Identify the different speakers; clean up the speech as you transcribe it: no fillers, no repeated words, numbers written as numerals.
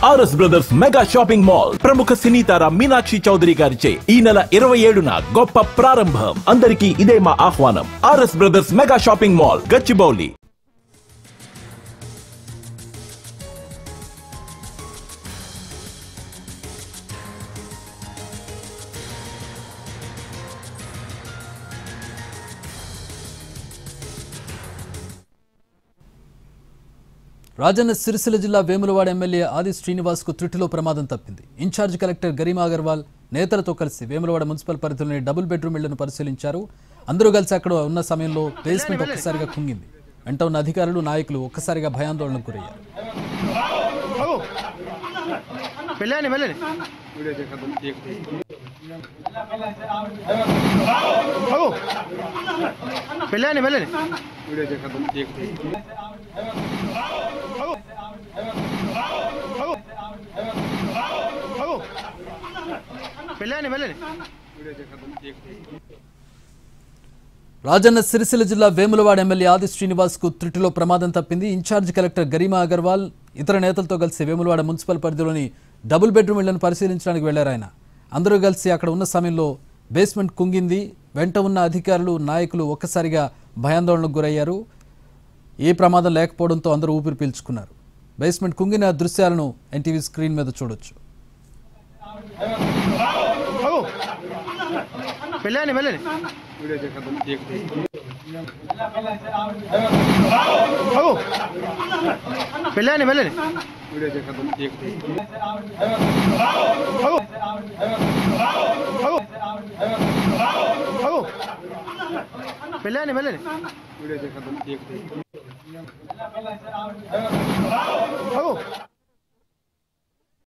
Speaker 1: RS brothers mega shopping mall ప్రముఖ సినీ తార మీనాక్షి చౌదరి గారిచే ఈ నెల 27న గొప్ప ప్రారంభం. అందరికీ ఇదే మా ఆహ్వానం. RS brothers mega shopping mall Gachibowli.
Speaker 2: Rajanna Sircilla జిల్లా వేములవాడ ఎమ్మెల్యే ఆది శ్రీనివాస్ కు త్రుటిలో ప్రమాదం తప్పింది. ఇన్ఛార్జ్ కలెక్టర్ గరిమా అగర్వాల్ నేతలతో కలిసి వేములవాడ మున్సిపల్ పరిధిలోని డబుల్ బెడ్రూమ్ ఇళ్లను పరిశీలించారు. అందరూ కలిసి అక్కడ ఉన్న సమయంలో బేస్మెంట్ ఒక్కసారిగా కుంగింది. వెంట ఉన్న అధికారులు నాయకులు ఒక్కసారిగా భయాందోళనకు గురయ్యారు. రాజన్న సిరిసిల్ల జిల్లా వేములవాడ ఎమ్మెల్యే ఆది శ్రీనివాస్ కు త్రుటిలో ప్రమాదం తప్పింది. ఇన్ఛార్జ్ కలెక్టర్ గరిమా అగర్వాల్ ఇతర నేతలతో కలిసి వేములవాడ మున్సిపల్ పరిధిలోని డబుల్ బెడ్రూమ్ ఇళ్లను పరిశీలించడానికి వెళ్లారు. ఆయన అందరూ కలిసి అక్కడ ఉన్న సమయంలో బేస్మెంట్ కుంగింది. వెంట ఉన్న అధికారులు నాయకులు ఒక్కసారిగా భయాందోళనకు గురయ్యారు. ఏ ప్రమాదం లేకపోవడంతో అందరూ ఊపిరి పీల్చుకున్నారు. బేస్మెంట్ కుంగిన దృశ్యాలను ఎన్టీవీ స్క్రీన్ మీద చూడొచ్చు.
Speaker 3: Hello.